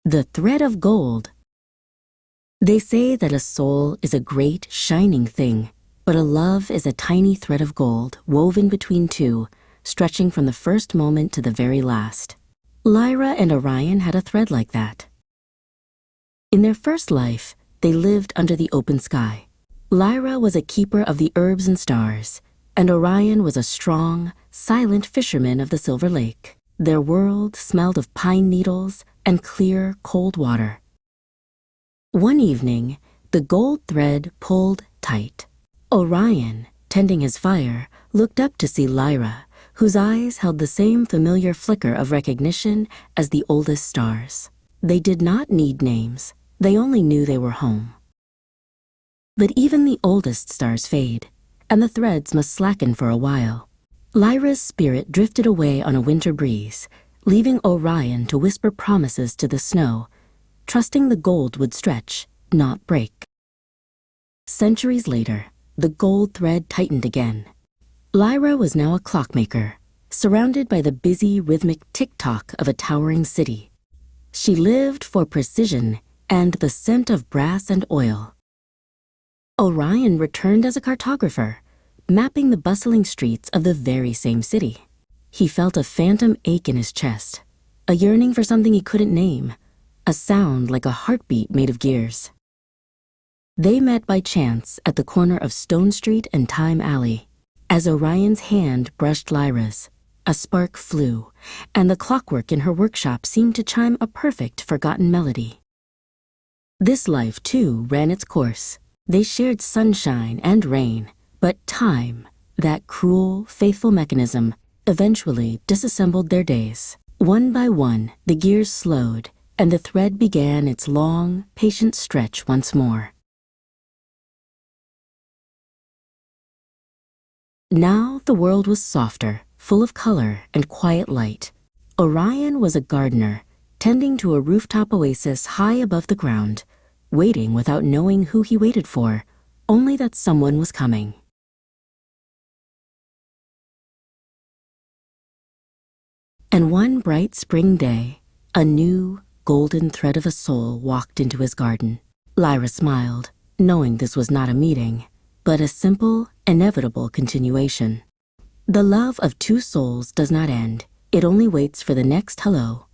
The thread of gold. They say that a soul is a great, shining thing, but a love is a tiny thread of gold woven between two, stretching from the first moment to the very last. Lyra and Orion had a thread like that. In their first life, they lived under the open sky. Lyra was a keeper of the herbs and stars, and Orion was a strong, silent fisherman of the Silver Lake. Their world smelled of pine needles and clear, cold water. One evening, the gold thread pulled tight. Orion, tending his fire, looked up to see Lyra, whose eyes held the same familiar flicker of recognition as the oldest stars. They did not need names. They only knew they were home. But even the oldest stars fade, and the threads must slacken for a while. Lyra's spirit drifted away on a winter breeze, leaving Orion to whisper promises to the snow, trusting the gold would stretch, not break. Centuries later, the gold thread tightened again. Lyra was now a clockmaker, surrounded by the busy, rhythmic tick-tock of a towering city. She lived for precision and the scent of brass and oil. Orion returned as a cartographer, mapping the bustling streets of the very same city. He felt a phantom ache in his chest, a yearning for something he couldn't name, a sound like a heartbeat made of gears. They met by chance at the corner of Stone Street and Time Alley. As Orion's hand brushed Lyra's, a spark flew, and the clockwork in her workshop seemed to chime a perfect, forgotten melody. This life, too, ran its course. They shared sunshine and rain, but time, that cruel, faithful mechanism, eventually disassembled their days. One by one, the gears slowed, and the thread began its long, patient stretch once more. Now the world was softer, full of color and quiet light. Orion was a gardener, tending to a rooftop oasis high above the ground, waiting without knowing who he waited for, only that someone was coming. And one bright spring day, a new, golden thread of a soul walked into his garden. Lyra smiled, knowing this was not a meeting, but a simple, inevitable continuation. The love of two souls does not end. It only waits for the next hello.